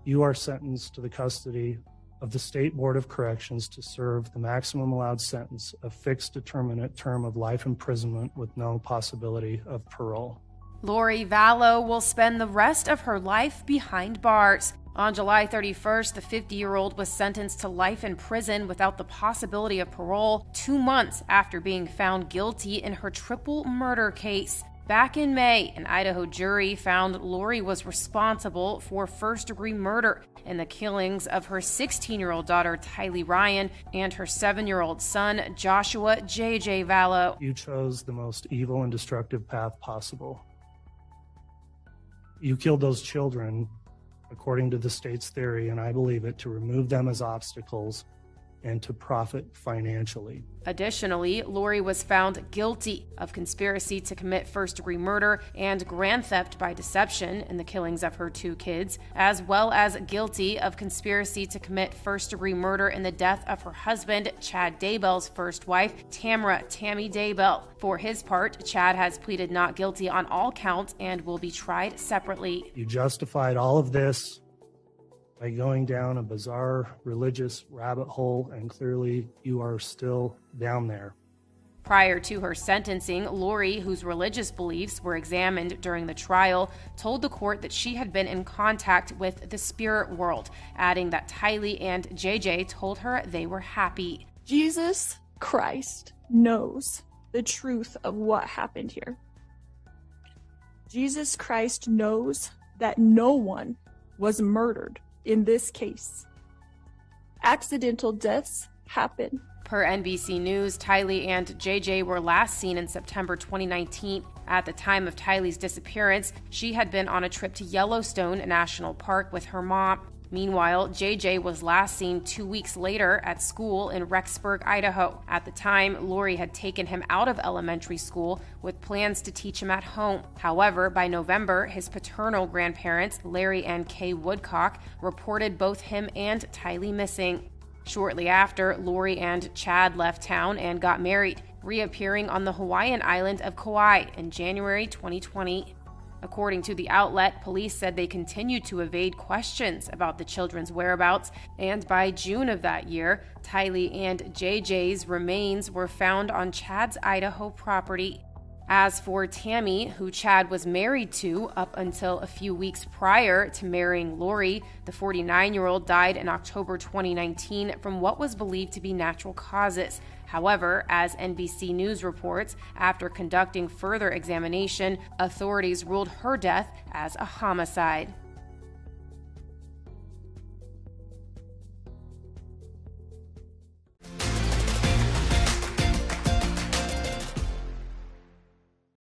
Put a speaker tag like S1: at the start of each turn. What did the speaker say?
S1: you are sentenced to the custody of the State Board of Corrections to serve the maximum allowed sentence, a fixed determinate term of life imprisonment with no possibility of parole.
S2: Lori Vallow will spend the rest of her life behind bars. On July 31st, the 50-year-old was sentenced to life in prison without the possibility of parole 2 months after being found guilty in her triple murder case. Back in May, an Idaho jury found Lori was responsible for first-degree murder in the killings of her 16-year-old daughter, Tylee Ryan, and her 7-year-old son, Joshua JJ Vallow.
S1: You chose the most evil and destructive path possible. You killed those children, according to the state's theory, and I believe it, to remove them as obstacles and to profit financially.
S2: Additionally, Lori was found guilty of conspiracy to commit first-degree murder and grand theft by deception in the killings of her 2 kids, as well as guilty of conspiracy to commit first-degree murder in the death of her husband, Chad Daybell's first wife, Tammy Daybell. For his part, Chad has pleaded not guilty on all counts and will be tried separately.
S1: You justified all of this by going down a bizarre religious rabbit hole, and clearly you are still down there.
S2: Prior to her sentencing, Lori, whose religious beliefs were examined during the trial, told the court that she had been in contact with the spirit world, adding that Tylee and JJ told her they were happy.
S3: Jesus Christ knows the truth of what happened here. Jesus Christ knows that no one was murdered in this case. Accidental deaths happen.
S2: Per NBC News, Tylee and JJ were last seen in September 2019. At the time of Tylee's disappearance, she had been on a trip to Yellowstone National Park with her mom. Meanwhile, JJ was last seen 2 weeks later at school in Rexburg, Idaho. At the time, Lori had taken him out of elementary school with plans to teach him at home. However, by November, his paternal grandparents, Larry and Kay Woodcock, reported both him and Tylee missing. Shortly after, Lori and Chad left town and got married, reappearing on the Hawaiian island of Kauai in January 2020. According to the outlet, police said they continued to evade questions about the children's whereabouts, and by June of that year, Tylee and JJ's remains were found on Chad's Idaho property. As for Tammy, who Chad was married to up until a few weeks prior to marrying Lori, the 49-year-old died in October 2019 from what was believed to be natural causes. However, as NBC News reports, after conducting further examination, authorities ruled her death as a homicide.